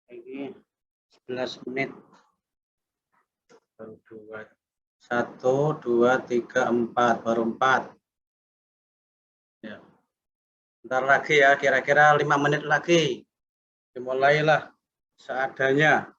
Ini 11 menit. 1, 2, 3, 4, baru 4. Ya. Bentar lagi ya, kira-kira 5 menit lagi. Dimulailah seadanya.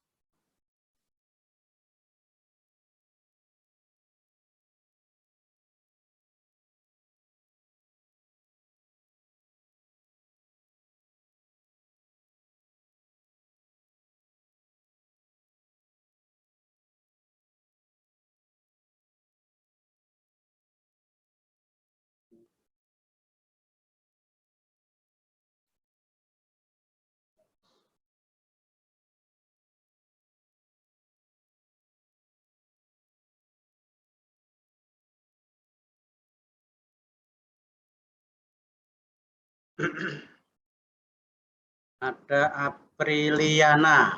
Ada Apriliana.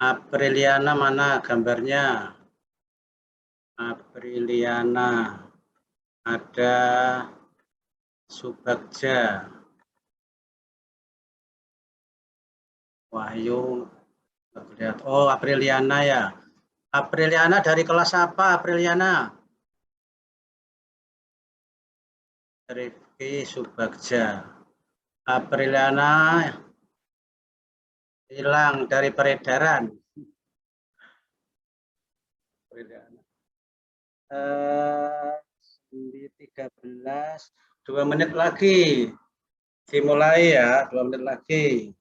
Apriliana mana gambarnya? Apriliana. Ada Subagja. Wahyu. Oh, Apriliana ya. Apriliana dari kelas apa, Apriliana? Rifki Subagja. Apriliana hilang dari peredaran. 13, 2 menit lagi. Dimulai ya, 2 menit lagi.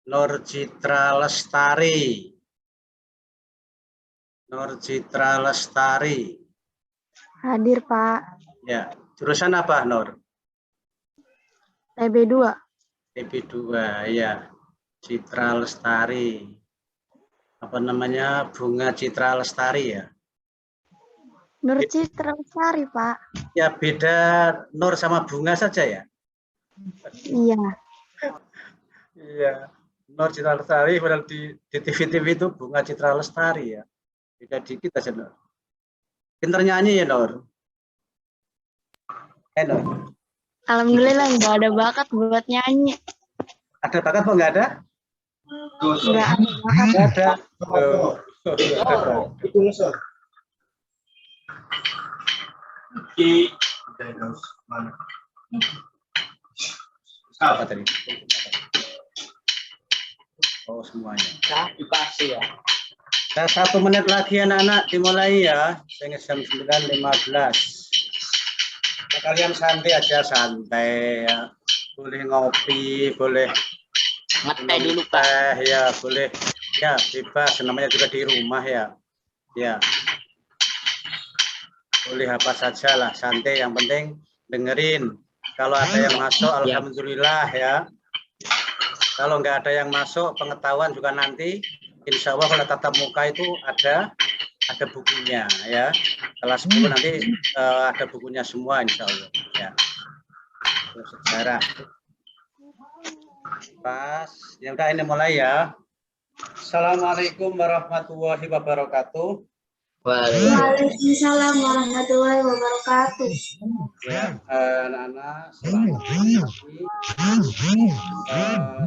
Nur Citra Lestari. Nur Citra Lestari. Hadir, Pak. Ya, jurusan apa, Nur? TB2. TB2, ya. Citra Lestari. Apa namanya? Bunga Citra Lestari ya? Nur Citra Lestari, Pak. Ya, beda Nur sama bunga saja ya? Iya. Iya. Nur Citra Lestari, padahal di TV-TV itu bunga Citra Lestari ya. Beda dikit aja, Nur. Pinter nyanyi ya, Nur? Nur? Alhamdulillah nggak ada bakat buat nyanyi. Ada bakat apa nggak ada? Nggak ada bakat. Nggak ada. Itu musuh. Apa tadi? Oh, semuanya. Dikasih ya. Nah, 1 menit lagi anak-anak dimulai ya. Saya jam 9.15. Nah, kalian santai aja, santai ya. Boleh ngopi, boleh Ngeteh dulu, Pak. teh ya, boleh ya, bebas. Namanya juga di rumah ya. Ya. Boleh apa saja lah, santai. Yang penting dengerin. Kalau ada yang masuk, alhamdulillah ya. Kalau nggak ada yang masuk, pengetahuan juga nanti, insya Allah kalau tatap muka itu ada bukunya ya. Kelas 10 nanti ada bukunya semua insya Allah ya. Sejarah. Pas, ya udah ini mulai ya. Assalamualaikum warahmatullahi wabarakatuh. Waalaikumsalam warahmatullahi wabarakatuh. Ya, anak-anak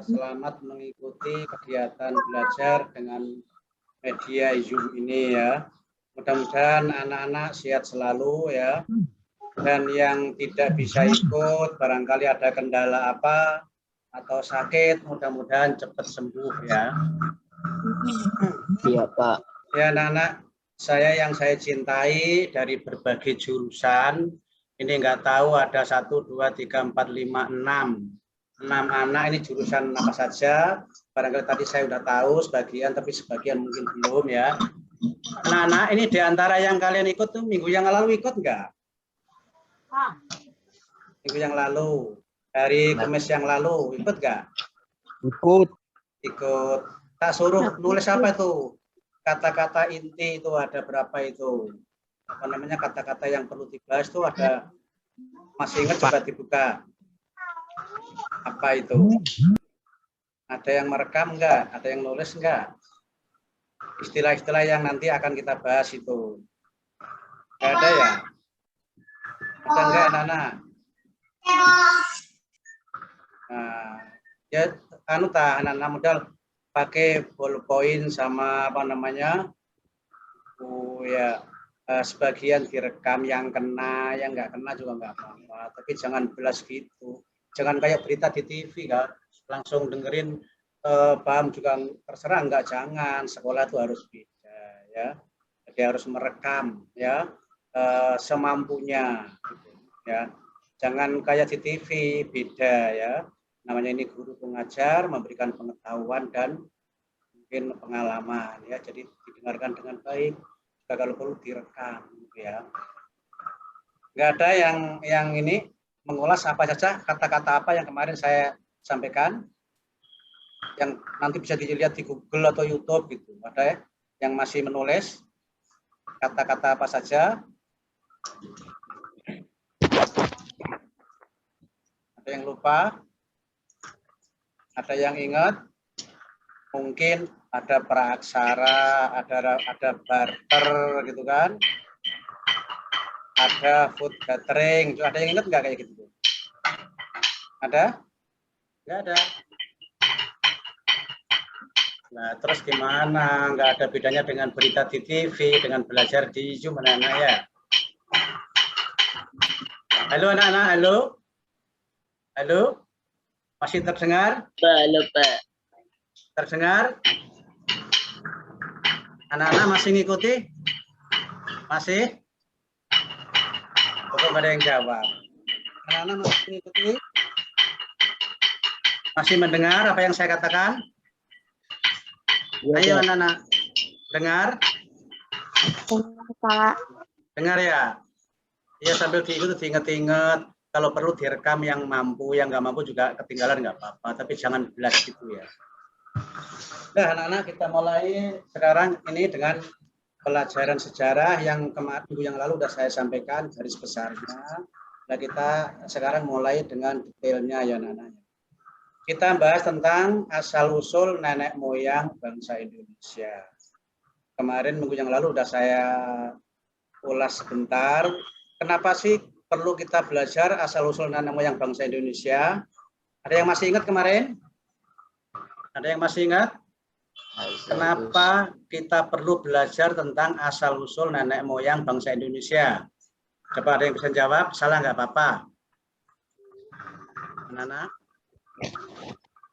selamat mengikuti kegiatan belajar dengan media Zoom ini ya. Mudah-mudahan anak-anak sehat selalu ya. Dan yang tidak bisa ikut, barangkali ada kendala apa atau sakit, mudah-mudahan cepat sembuh ya. Iya, Pak. Ya anak-anak, yang saya cintai dari berbagai jurusan, ini nggak tahu ada 1, 2, 3, 4, 5, 6 anak ini jurusan apa saja. Barangkali tadi saya udah tahu sebagian, tapi sebagian mungkin belum ya. Anak-anak ini diantara yang kalian ikut tuh minggu yang lalu ikut nggak? Minggu yang lalu, hari Kamis yang lalu ikut nggak? Ikut. ikut. Tak suruh nulis apa itu? Kata-kata inti itu ada berapa itu? Apa namanya kata-kata yang perlu dibahas itu ada, masih ingat, coba dibuka. Apa itu? Ada yang merekam enggak? Ada yang nulis enggak? Istilah-istilah yang nanti akan kita bahas itu. Enggak ada ya? Ada enggak, Nana? Nah, ya anu tah anak-anak modal pakai ballpoint sama apa namanya? Oh ya, sebagian direkam, yang kena, yang nggak kena juga nggak apa-apa. Tapi jangan belas gitu. Jangan kayak berita di TV kan, langsung dengerin, paham juga terserah, nggak, jangan. Sekolah itu harus beda ya. Jadi harus merekam ya, semampunya gitu, ya. Jangan kayak di TV, beda ya. Namanya ini guru pengajar memberikan pengetahuan dan mungkin pengalaman ya. Jadi didengarkan dengan baik. Kalau perlu direkam ya. Nggak ada yang ini mengulas apa saja, kata-kata apa yang kemarin saya sampaikan, yang nanti bisa dilihat di Google atau YouTube gitu. Ada ya yang masih menulis kata-kata apa saja? Ada yang lupa? Ada yang ingat? Mungkin ada praaksara, ada barter gitu kan? Ada food gathering. Ada yang ingat nggak kayak gitu? Ada? Nggak ada. Nah, terus gimana? Nggak ada bedanya dengan berita di TV, dengan belajar di Zoom, anak-anak ya? Halo anak-anak, halo? Halo? Masih terdengar? Halo, Pak. Terdengar? Anak-anak masih ngikuti? Masih? Kok nggak ada yang jawab? Anak-anak masih ngikuti? Masih mendengar apa yang saya katakan? Ayo anak-anak, dengar? Pak. Dengar ya? Ya sambil diikut, diinget-inget. Kalau perlu direkam, yang mampu, yang nggak mampu juga ketinggalan nggak apa-apa. Tapi jangan belas gitu ya. Nah anak-anak, kita mulai sekarang ini dengan pelajaran sejarah yang minggu yang lalu sudah saya sampaikan garis besarnya. Nah kita sekarang mulai dengan detailnya ya anak-anak. Kita bahas tentang asal-usul nenek moyang bangsa Indonesia. Kemarin minggu yang lalu sudah saya ulas sebentar. Kenapa sih perlu kita belajar asal-usul nenek moyang bangsa Indonesia? Ada yang masih ingat kemarin? Ada yang masih ingat? Kenapa kita perlu belajar tentang asal-usul nenek moyang bangsa Indonesia? Coba ada yang bisa jawab, salah nggak apa-apa. Anak-anak?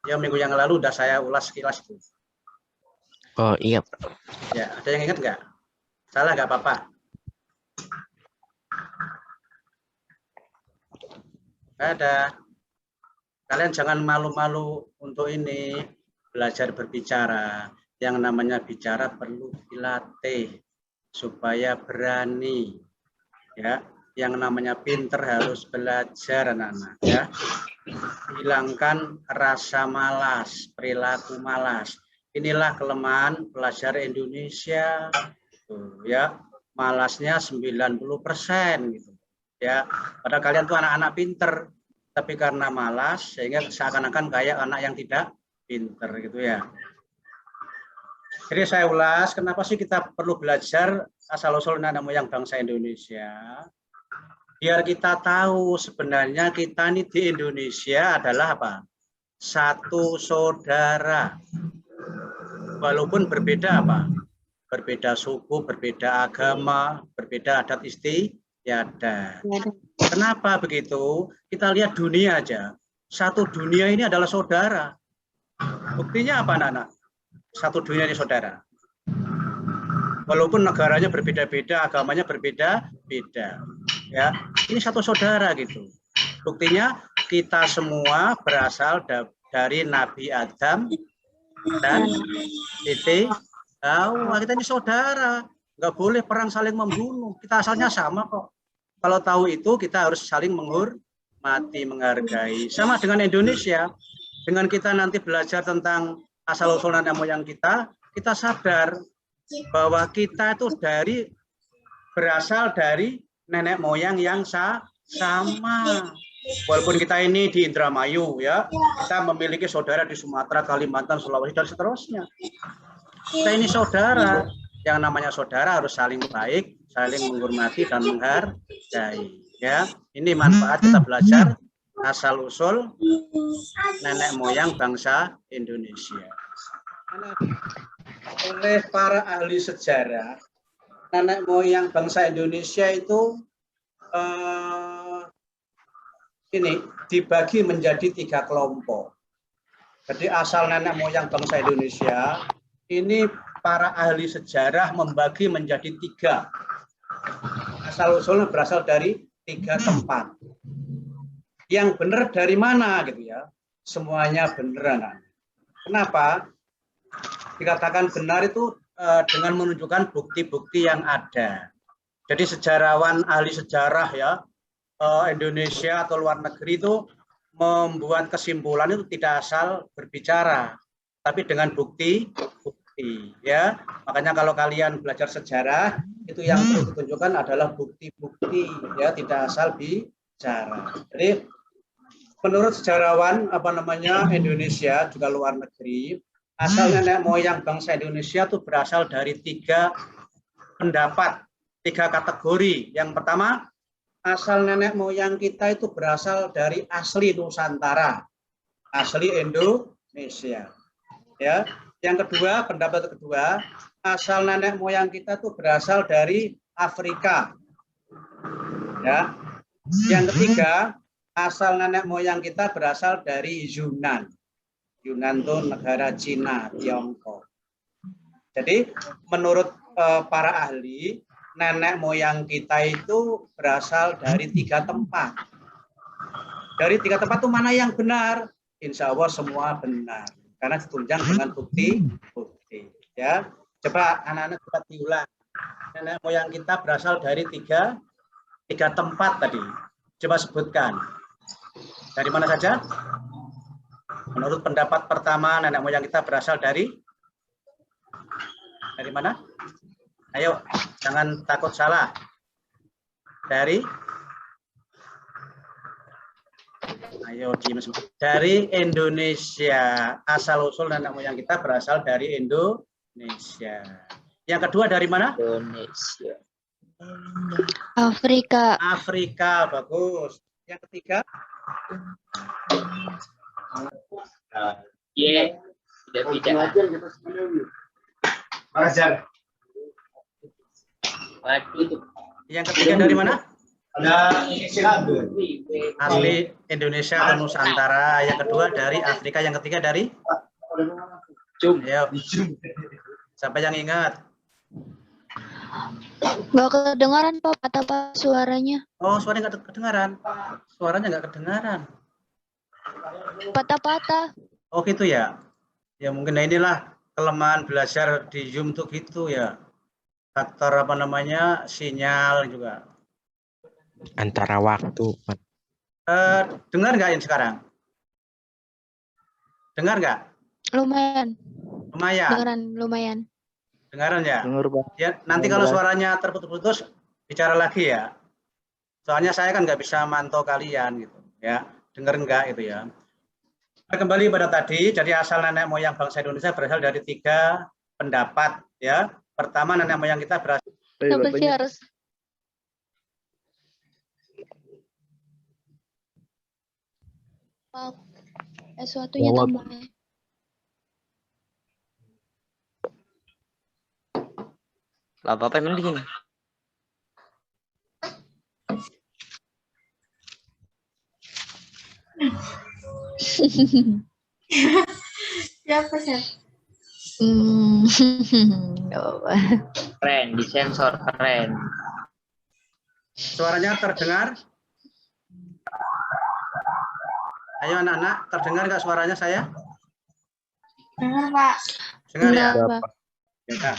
Ya minggu yang lalu udah saya ulas sekilas itu. Oh iya. Ya, ada yang ingat nggak? Salah nggak apa-apa. Nggak ada. Kalian jangan malu-malu untuk ini, belajar berbicara. Yang namanya bicara perlu dilatih supaya berani. Ya, yang namanya pinter harus belajar anak-anak ya. Hilangkan rasa malas, perilaku malas. Inilah kelemahan pelajar Indonesia. Tuh, ya, malasnya 90% gitu. Ya, padahal kalian tuh anak-anak pinter, tapi karena malas sehingga seakan-akan kayak anak yang tidak pinter gitu ya. Jadi saya ulas, kenapa sih kita perlu belajar asal-usul nenek moyang bangsa Indonesia? Biar kita tahu sebenarnya kita ini di Indonesia adalah apa? Satu saudara. Walaupun berbeda apa? Berbeda suku, berbeda agama, berbeda adat istiadat. Kenapa begitu? Kita lihat dunia aja. Satu dunia ini adalah saudara. Buktinya apa anak-anak? Satu dunia ini saudara. Walaupun negaranya berbeda-beda, agamanya berbeda-beda. Ya, ini satu saudara gitu. Buktinya kita semua berasal dari Nabi Adam dan Siti Hawa. Kita ini saudara, nggak boleh perang saling membunuh. Kita asalnya sama kok. Kalau tahu itu kita harus saling menghormati, menghargai. Sama dengan Indonesia. Dengan kita nanti belajar tentang asal-usul nenek moyang kita sadar bahwa kita itu berasal dari nenek moyang yang sama. Walaupun kita ini di Indramayu ya, kita memiliki saudara di Sumatera, Kalimantan, Sulawesi dan seterusnya. Kita ini saudara. Yang namanya saudara harus saling baik, saling menghormati dan menghargai. Ya, ini manfaat kita belajar asal usul nenek moyang bangsa Indonesia. Oleh para ahli sejarah, nenek moyang bangsa Indonesia itu ini dibagi menjadi 3 kelompok. Jadi asal nenek moyang bangsa Indonesia ini para ahli sejarah membagi menjadi 3. Asal usulnya berasal dari 3 tempat. Yang benar dari mana gitu ya? Semuanya benar. Kenapa? Dikatakan benar itu dengan menunjukkan bukti-bukti yang ada. Jadi sejarawan ahli sejarah ya Indonesia atau luar negeri itu membuat kesimpulan itu tidak asal berbicara, tapi dengan bukti ya. Makanya kalau kalian belajar sejarah itu yang perlu ditunjukkan adalah bukti-bukti ya, tidak asal bicara. Jadi menurut sejarawan Indonesia juga luar negeri, asal nenek moyang bangsa Indonesia itu berasal dari 3 pendapat, 3 kategori. Yang pertama, asal nenek moyang kita itu berasal dari asli Nusantara, asli Indonesia. Ya. Yang kedua, pendapat kedua, asal nenek moyang kita itu berasal dari Afrika. Ya. Yang ketiga, asal nenek moyang kita berasal dari Yunan. Yunan itu negara Cina, Tiongkok. Jadi menurut para ahli, nenek moyang kita itu berasal dari 3 tempat. Dari 3 tempat itu mana yang benar? Insya Allah semua benar. Karena ditunjang dengan bukti. Ya, coba anak-anak coba diulang. Nenek moyang kita berasal dari 3 tempat tadi. Coba sebutkan. Dari mana saja? Menurut pendapat pertama, nenek moyang kita berasal dari mana? Ayo, jangan takut salah. Dari Indonesia. Asal usul nenek moyang kita berasal dari Indonesia. Yang kedua dari mana? Indonesia. Afrika. Afrika, bagus. Yang ketiga? Iya, tidak. Yang ketiga dari mana? Ada asli Indonesia atau Nusantara. Yang kedua dari Afrika. Yang ketiga dari? Ayo. Sampai yang ingat. Nggak kedengaran Pak, apa suaranya? Oh, suaranya nggak kedengaran. Suaranya nggak kedengaran. Patah-patah. Oh gitu ya. Ya mungkin inilah kelemahan belajar di Zoom tuh gitu ya. Faktor sinyal juga. Antara waktu. Dengar nggak yang sekarang? Dengar nggak? Lumayan. Lumayan. Lumayan. Dengaran ya? Dengar, Pak. Ya, nanti kalau suaranya terputus-putus bicara lagi ya. Soalnya saya kan nggak bisa mantau kalian gitu ya. Dengar nggak itu ya. Kembali pada tadi, jadi asal nenek moyang bangsa Indonesia berasal dari 3 pendapat ya. Pertama, nenek moyang kita berasal. Kenapa sih harus? Sesuatunya tambah. Lah Bapak emang di sini. Siapa sih? Keren, disensor keren. Suaranya terdengar? Ayo anak-anak, terdengar nggak suaranya saya? Dengar Pak. Dengar ya? Pak. Ya.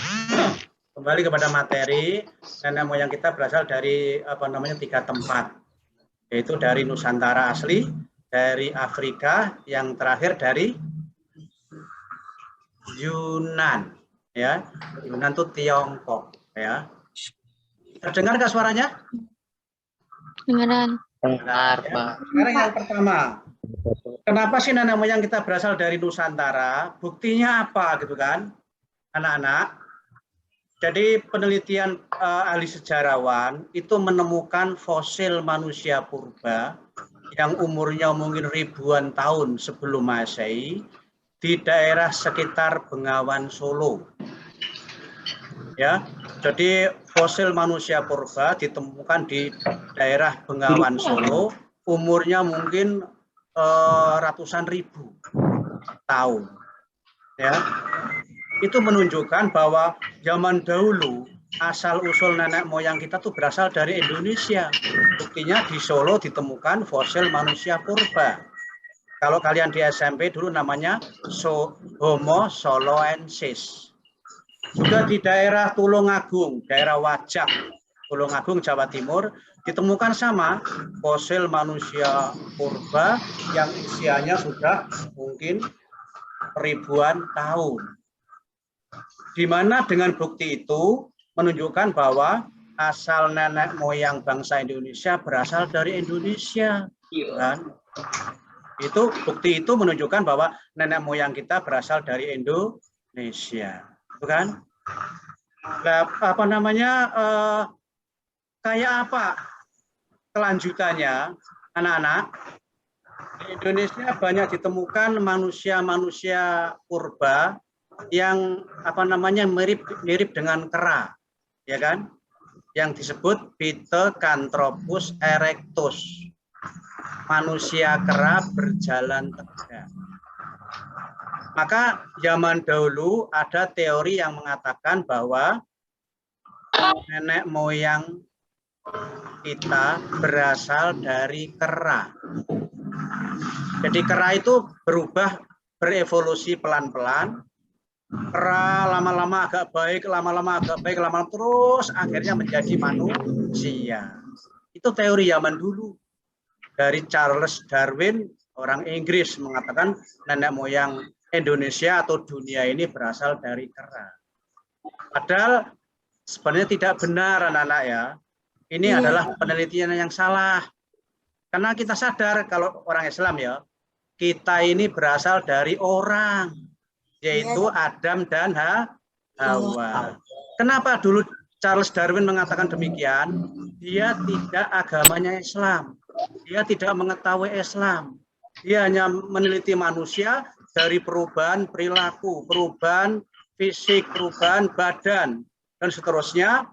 Kembali kepada materi, nenek moyang kita berasal dari 3 tempat, yaitu dari Nusantara asli, dari Afrika, yang terakhir dari Yunan, ya. Yunan itu Tiongkok, ya. Terdengarkah suaranya? Dengaran. Dengar, Ya. Pak. Sekarang yang pertama, kenapa sih nenek moyang kita berasal dari Nusantara? Buktinya apa, gitu kan, anak-anak? Jadi penelitian ahli sejarawan itu menemukan fosil manusia purba yang umurnya mungkin ribuan tahun sebelum Masehi di daerah sekitar Bengawan Solo. Ya, jadi fosil manusia purba ditemukan di daerah Bengawan Solo, umurnya mungkin ratusan ribu tahun. Ya, itu menunjukkan bahwa zaman dahulu asal-usul nenek moyang kita tuh berasal dari Indonesia. Buktinya di Solo ditemukan fosil manusia purba. Kalau kalian di SMP dulu namanya Homo soloensis. Juga di daerah Tulungagung, daerah Wajak, Tulungagung, Jawa Timur, ditemukan sama fosil manusia purba yang usianya sudah mungkin ribuan tahun. Di mana dengan bukti itu menunjukkan bahwa asal nenek moyang bangsa Indonesia berasal dari Indonesia. Kan? Itu bukti itu menunjukkan bahwa nenek moyang kita berasal dari Indonesia. Bukan? Nah, apa namanya? Kayak apa kelanjutannya, anak-anak? Di Indonesia banyak ditemukan manusia-manusia purba yang apa namanya mirip dengan kera, ya kan? Yang disebut Pithecanthropus erectus, manusia kera berjalan tegak. Maka zaman dahulu ada teori yang mengatakan bahwa nenek moyang kita berasal dari kera. Jadi kera itu berevolusi pelan-pelan. Kera lama-lama agak baik, lama-lama agak baik, lama-lama terus akhirnya menjadi manusia. Itu teori zaman dulu. Dari Charles Darwin, orang Inggris, mengatakan nenek moyang Indonesia atau dunia ini berasal dari kera. Padahal sebenarnya tidak benar, anak-anak ya. Ini adalah penelitian yang salah. Karena kita sadar kalau orang Islam ya, kita ini berasal dari orang, yaitu Adam dan Hawa. Kenapa dulu Charles Darwin mengatakan demikian? Dia tidak agamanya Islam. Dia tidak mengetahui Islam. Dia hanya meneliti manusia dari perubahan perilaku, perubahan fisik, perubahan badan, dan seterusnya.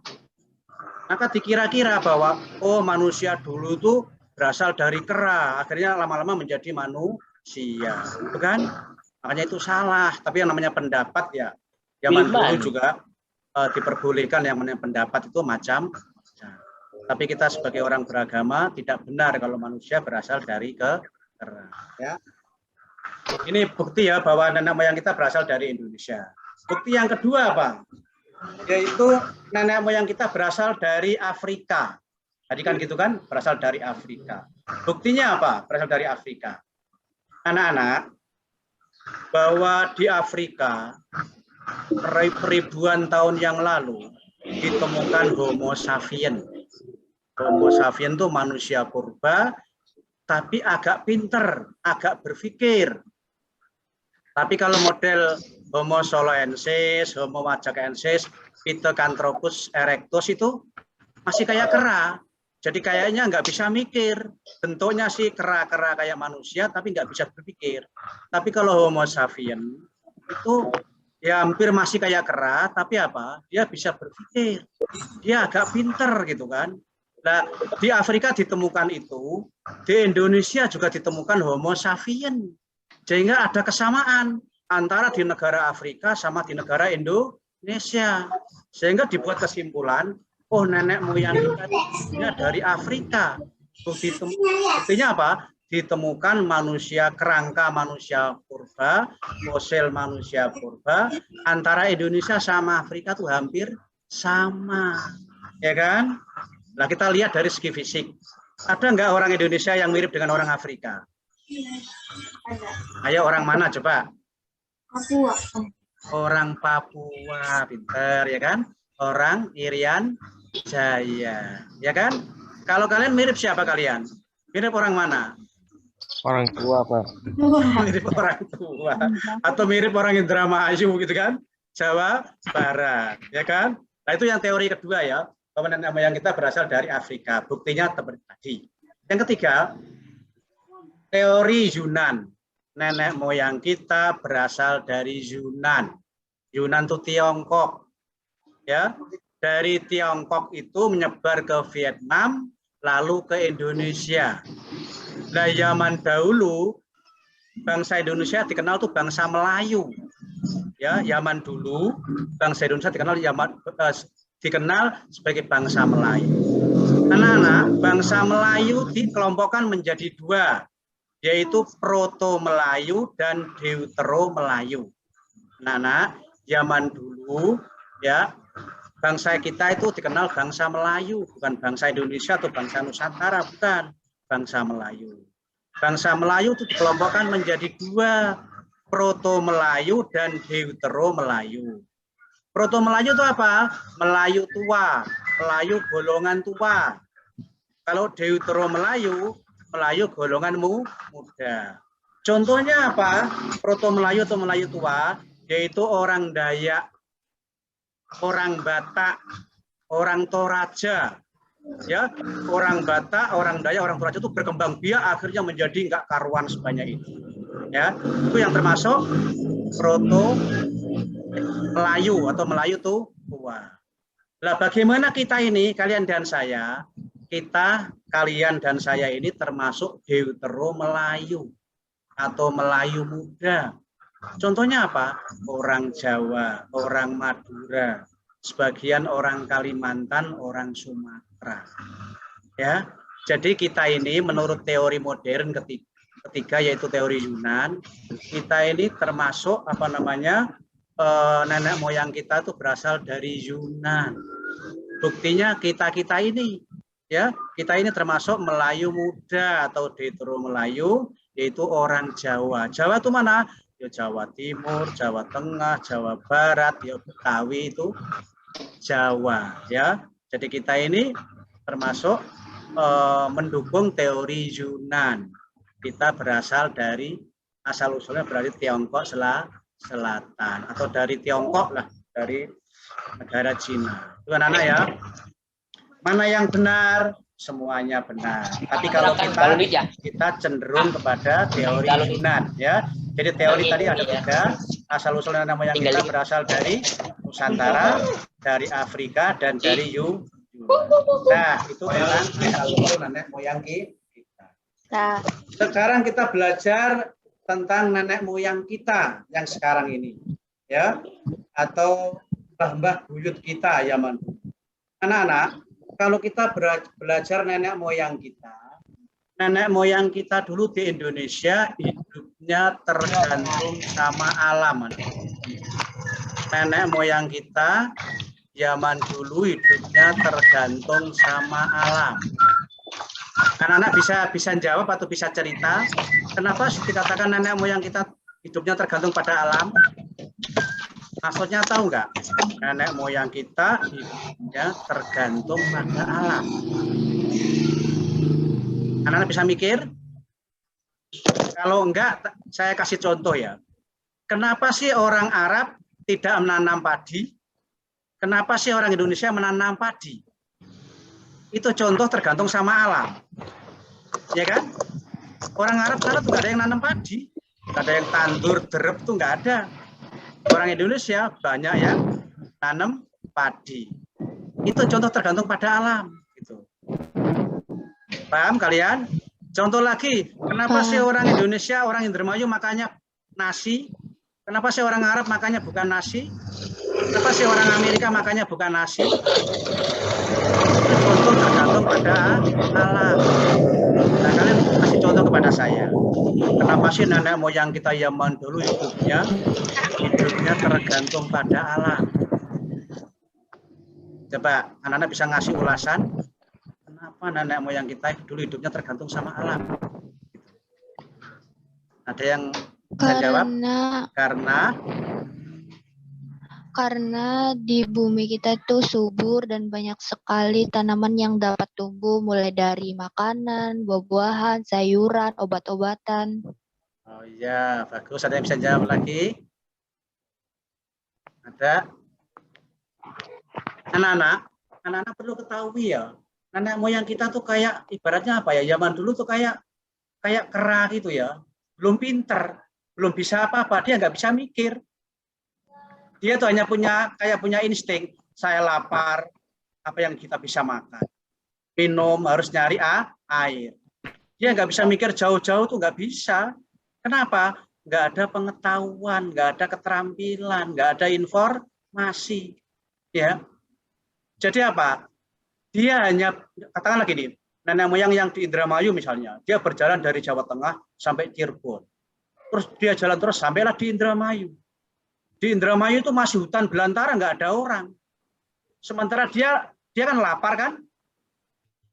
Maka dikira-kira bahwa oh manusia dulu itu berasal dari kera, akhirnya lama-lama menjadi manusia, bukan? Makanya itu salah. Tapi yang namanya pendapat ya, zaman dulu juga diperbolehkan yang namanya pendapat itu macam. Tapi kita sebagai orang beragama tidak benar kalau manusia berasal dari kera. Ya. Ini bukti ya bahwa nenek moyang kita berasal dari Indonesia. Bukti yang kedua apa? Yaitu nenek moyang kita berasal dari Afrika. Tadi kan gitu kan, berasal dari Afrika. Buktinya apa? Berasal dari Afrika. Anak-anak, bahwa di Afrika ribuan tahun yang lalu ditemukan Homo sapiens. Homo sapiens itu manusia purba, tapi agak pinter, agak berpikir. Tapi kalau model Homo soloensis, Homo wajakensis, Pithecanthropus erectus itu masih kayak kera. Jadi kayaknya nggak bisa mikir. Bentuknya sih kera-kera kayak manusia, tapi nggak bisa berpikir. Tapi kalau Homo sapiens itu ya hampir masih kayak kera, tapi apa? Dia bisa berpikir. Dia agak pinter gitu kan. Nah, di Afrika ditemukan itu, di Indonesia juga ditemukan Homo sapiens. Sehingga ada kesamaan antara di negara Afrika sama di negara Indonesia. Sehingga dibuat kesimpulan, oh nenek moyang kita dari Afrika. Buktinya apa? Ditemukan manusia kerangka manusia purba, fosil manusia purba, antara Indonesia sama Afrika tuh hampir sama. Ya kan? Nah kita lihat dari segi fisik. Ada nggak orang Indonesia yang mirip dengan orang Afrika? Ada. Ayo orang mana coba? Papua. Orang Papua, pinter ya kan? Orang Irian Jaya, ya kan? Kalau kalian mirip siapa kalian? Mirip orang mana? Orang tua, Pak. Mirip orang tua. Atau mirip orang Indramayu gitu kan? Jawa Barat, ya kan? Nah itu yang teori kedua ya. Bahwa nenek moyang kita berasal dari Afrika. Buktinya seperti tadi. Yang ketiga, teori Yunan. Nenek moyang kita berasal dari Yunan. Yunan itu Tiongkok. Ya, dari Tiongkok itu menyebar ke Vietnam, lalu ke Indonesia. Nah, zaman dahulu bangsa Indonesia dikenal tuh bangsa Melayu. Ya, zaman dulu bangsa Indonesia dikenal sebagai bangsa Melayu. Anak-anak, bangsa Melayu dikelompokkan menjadi dua, yaitu Proto Melayu dan Deutero Melayu. Anak-anak, zaman dulu ya bangsa kita itu dikenal bangsa Melayu, bukan bangsa Indonesia atau bangsa Nusantara, bukan, bangsa Melayu. Bangsa Melayu itu dikelompokkan menjadi dua, Proto Melayu dan Deutero Melayu. Proto Melayu itu apa? Melayu tua, Melayu golongan tua. Kalau Deutero Melayu, Melayu golongan muda. Contohnya apa? Proto Melayu atau Melayu tua, yaitu orang Dayak, orang Batak, orang Toraja. Ya, orang Batak, orang Dayak, orang Toraja itu berkembang biak akhirnya menjadi enggak karuan sebanyak itu. Ya, itu yang termasuk Proto Melayu atau Melayu tua. Nah, bagaimana kita ini, kalian dan saya, kalian dan saya ini termasuk Deutero Melayu atau Melayu muda. Contohnya apa? Orang Jawa, orang Madura, sebagian orang Kalimantan, orang Sumatera. Ya, jadi kita ini menurut teori modern ketiga yaitu teori Yunan, kita ini termasuk nenek moyang kita itu berasal dari Yunan. Buktinya kita ini, ya, kita ini termasuk Melayu muda atau Deutero Melayu, yaitu orang Jawa. Jawa itu mana? Ya Jawa Timur, Jawa Tengah, Jawa Barat, ya Betawi itu Jawa, ya. Jadi kita ini termasuk mendukung teori Yunan. Kita berasal dari asal usulnya berarti Tiongkok Selatan atau dari Tiongkok lah, dari negara Cina. Itu anak-anak ya. Mana yang benar? Semuanya benar. Tapi kalau kita cenderung kepada teori Yunan, ya. Jadi teori tadi ada tiga, asal usul nenek moyang kita berasal dari Nusantara, dari Afrika, dan dari Yunan. Nah, itu memang asal usul nenek moyang kita. Sekarang kita belajar tentang nenek moyang kita yang sekarang ini, ya, atau mbah buyut kita zaman dulu. Anak-anak, kalau kita belajar nenek moyang kita dulu di Indonesia hidupnya tergantung sama alam. Nenek moyang kita zaman dulu hidupnya tergantung sama alam. Anak-anak bisa jawab atau bisa cerita kenapa dikatakan nenek moyang kita hidupnya tergantung pada alam? Maksudnya tahu nggak? Nenek moyang kita hidupnya tergantung pada alam. Anak-anak bisa mikir? Kalau enggak, saya kasih contoh ya. Kenapa sih orang Arab tidak menanam padi? Kenapa sih orang Indonesia menanam padi? Itu contoh tergantung sama alam. Ya kan? Orang Arab sana tuh nggak ada yang nanam padi. Nggak ada yang tandur, derep tuh nggak ada. Orang Indonesia banyak yang tanam padi. Itu contoh tergantung pada alam. Gitu. Paham kalian? Contoh lagi, kenapa sih orang Indonesia, orang Indramayu makannya nasi? Kenapa sih orang Arab makannya bukan nasi? Kenapa sih orang Amerika makannya bukan nasi? Itu contoh tergantung pada alam. Nah, kalian kasih contoh kepada saya. Kenapa sih nenek moyang kita zaman dulu hidupnya tergantung pada alam? Coba anak-anak bisa ngasih ulasan. Kenapa nenek moyang kita dulu hidupnya tergantung sama alam? Ada yang bisa jawab? Karena Karena di bumi kita itu subur dan banyak sekali tanaman yang dapat tumbuh mulai dari makanan, buah-buahan, sayuran, obat-obatan. Oh iya, bagus. Ada yang bisa jawab lagi? Ada? Anak-anak perlu ketahui ya. Nenek moyang kita tuh kayak ibaratnya apa ya? Zaman dulu tuh kayak kera gitu ya. Belum pinter, belum bisa apa-apa. Dia nggak bisa mikir. Dia tuh hanya punya insting. Saya lapar, apa yang kita bisa makan. Minum harus nyari air. Dia nggak bisa mikir jauh-jauh tuh nggak bisa. Kenapa? Nggak ada pengetahuan, nggak ada keterampilan, nggak ada informasi. Ya. Jadi apa? Dia hanya, katakanlah gini, nenek moyang yang di Indramayu misalnya, dia berjalan dari Jawa Tengah sampai Cirebon. Terus dia jalan terus sampailah di Indramayu. Di Indramayu itu masih hutan belantara, nggak ada orang. Sementara dia kan lapar kan?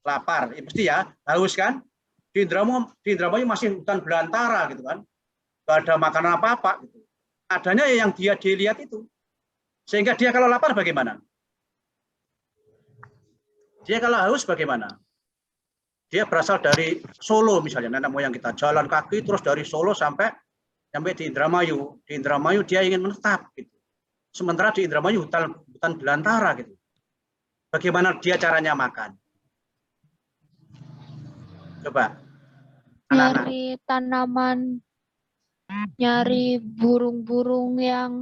Lapar, ya, pasti ya, haus kan? Di Indramayu masih hutan belantara gitu kan? Nggak ada makanan apa-apa. Gitu. Adanya yang dia dilihat itu. Sehingga dia kalau lapar bagaimana? Dia kalau haus bagaimana? Dia berasal dari Solo misalnya, nenek moyang kita jalan kaki terus dari Solo sampai di Indramayu. Di Indramayu dia ingin menetap gitu. Sementara di Indramayu hutan belantara gitu. Bagaimana dia caranya makan? Coba. Anak-anak. Nyari tanaman, nyari burung-burung yang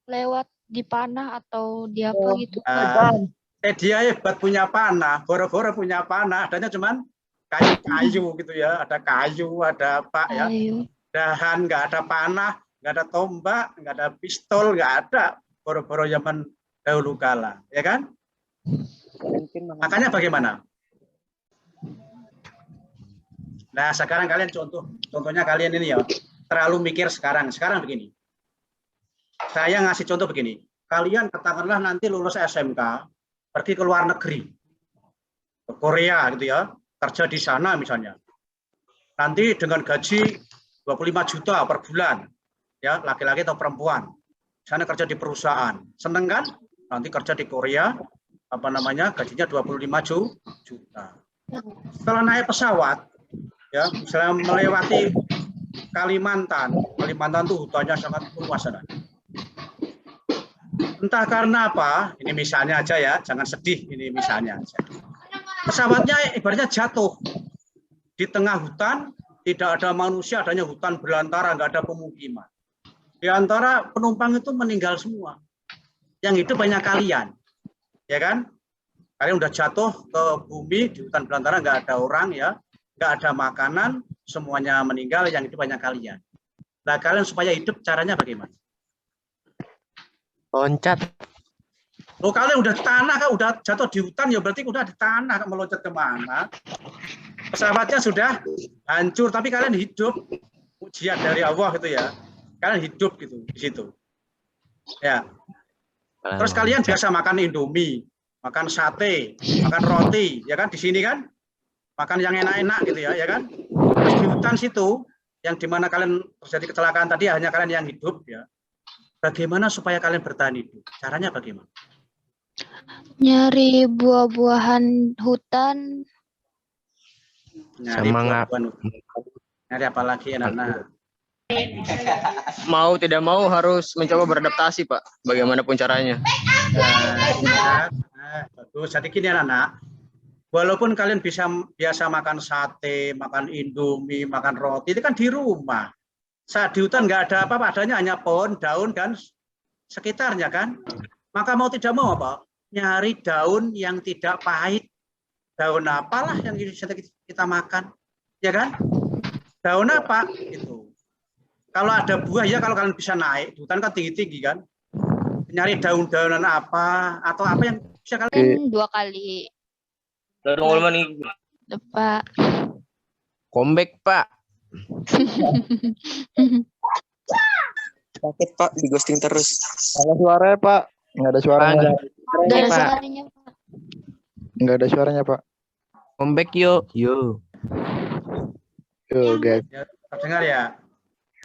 lewat di panah atau di apa gitu. Dia hebat punya panah, boro-boro punya panah, adanya cuman kayu-kayu gitu ya, ada kayu, ada apa ya, dahan, nggak ada panah, nggak ada tombak, nggak ada pistol, nggak ada, boro-boro zaman dahulu kala, ya kan? Makanya bagaimana? Nah sekarang kalian contohnya kalian ini ya, terlalu mikir sekarang begini. Saya ngasih contoh begini, kalian katakanlah nanti lulus SMK, pergi ke luar negeri, ke Korea gitu ya, kerja di sana misalnya. Nanti dengan gaji 25 juta per bulan, ya laki-laki atau perempuan. Sana kerja di perusahaan, seneng kan? Nanti kerja di Korea, gajinya 25 juta. Setelah naik pesawat, ya misalnya melewati Kalimantan tuh hutannya sangat luas. Entah karena apa, ini misalnya aja ya, jangan sedih, ini misalnya aja. Pesawatnya ibaratnya jatuh di tengah hutan, tidak ada manusia, adanya hutan belantara, nggak ada pemukiman. Di antara penumpang itu meninggal semua. Yang hidup banyak kalian, ya kan? Kalian udah jatuh ke bumi di hutan belantara, nggak ada orang ya, nggak ada makanan, semuanya meninggal, yang hidup banyak kalian. Nah kalian supaya hidup caranya bagaimana? Loncat. Loh kalian udah di tanah kan, udah jatuh di hutan ya berarti udah di tanah, meloncat kemana? Pesawatnya sudah hancur, tapi kalian hidup, ujian dari Allah itu ya. Kalian hidup gitu di situ. Ya. Terus kalian biasa makan Indomie, makan sate, makan roti, ya kan di sini kan? Makan yang enak-enak gitu ya kan? Terus di hutan situ, yang dimana kalian terjadi kecelakaan tadi hanya kalian yang hidup ya. Bagaimana supaya kalian bertahan hidup? Caranya bagaimana? Nyari buah-buahan hutan. Nyari buah-buahan hutan. Nyari apa lagi anak-anak? Mau tidak mau harus mencoba beradaptasi, Pak. Bagaimanapun caranya. Bagus. Jadi gini anak-anak, walaupun kalian biasa makan sate, makan Indomie, makan roti, itu kan di rumah. Saat di hutan nggak ada apa-apa, adanya hanya pohon, daun, dan sekitarnya kan. Maka mau tidak mau apa? Nyari daun yang tidak pahit. Daun apalah yang kita makan, ya kan? Daun apa? Itu. Kalau ada buah ya, kalau kalian bisa naik, di hutan kan tinggi-tinggi kan. Nyari daun-daunan apa, atau apa yang bisa kalian... 2 kali. Pak. Comeback, Pak. Sakit Pak, di ghosting terus. Nggak ada suaranya Pak. Nggak ada suaranya. Nggak ada suaranya, Pak. Nggak ada suaranya Pak. Comeback yuk. Yuk. Yo guys. Dengar ya.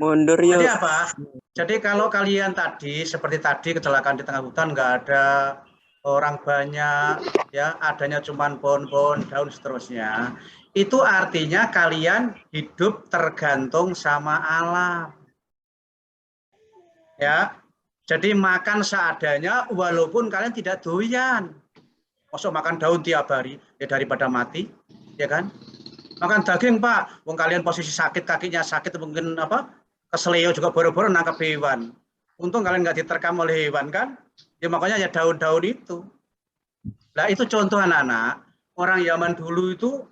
Mundur yuk. Jadi apa? Jadi kalau kalian tadi seperti tadi kecelakaan di tengah hutan nggak ada orang banyak, ya adanya cuman pohon-pohon, daun seterusnya, itu artinya kalian hidup tergantung sama alam. Ya, jadi makan seadanya walaupun kalian tidak doyan. Masuk makan daun tiap hari, ya daripada mati, ya kan? Makan daging Pak, wong kalian posisi sakit, kakinya sakit, mungkin apa? Keseleo juga boro-boro nangkep hewan. Untung kalian nggak diterkam oleh hewan kan? Ya makanya ya daun-daun itu. Nah itu contoh anak-anak, orang zaman dulu itu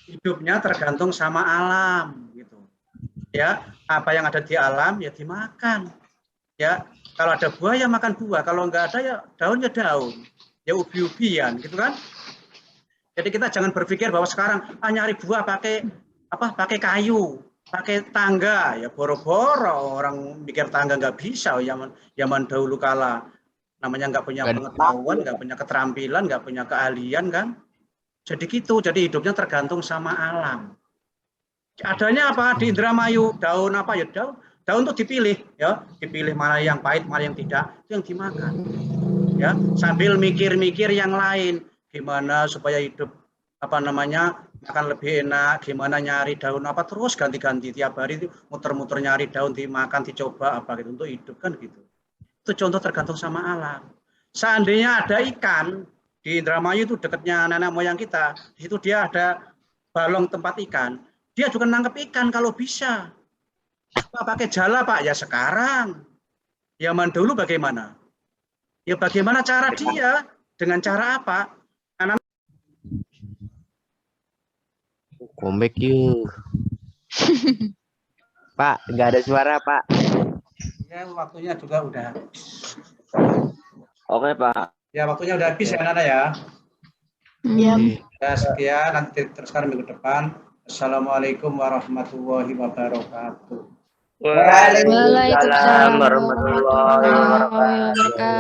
hidupnya tergantung sama alam, gitu. Ya, apa yang ada di alam ya dimakan. Ya, kalau ada buah ya makan buah, kalau nggak ada ya daun, ya ubi-ubian, gitu kan? Jadi kita jangan berpikir bahwa sekarang nyari buah pakai apa? Pakai kayu, pakai tangga, ya boro-boro orang mikir tangga nggak bisa. Zaman dahulu kala namanya nggak punya pengetahuan, nggak punya keterampilan, nggak punya keahlian kan? Jadi gitu, jadi hidupnya tergantung sama alam. Adanya apa di Indramayu, daun apa ya daun tuh dipilih ya, dipilih mana yang pahit, mana yang tidak, itu yang dimakan. Ya, sambil mikir-mikir yang lain, gimana supaya hidup apa namanya makan lebih enak, gimana nyari daun apa terus ganti-ganti tiap hari itu muter-muter nyari daun dimakan, dicoba apa gitu untuk hidup kan gitu. Itu contoh tergantung sama alam. Seandainya ada ikan di Indramayu itu dekatnya nenek moyang kita, di situ dia ada balong tempat ikan, dia juga nangkep ikan kalau bisa. Pak pakai jala Pak, ya sekarang. Zaman dulu bagaimana? Ya bagaimana cara dia? Dengan cara apa? Comeback yuk. Pak, nggak ada suara Pak. Ya waktunya juga udah habis. Oke Pak. Ya waktunya udah habis ya Nana ya. Iya. Ya sekian, nanti teruskan minggu depan. Assalamualaikum warahmatullahi wabarakatuh. Waalaikumsalam warahmatullahi wabarakatuh. wabarakatuh.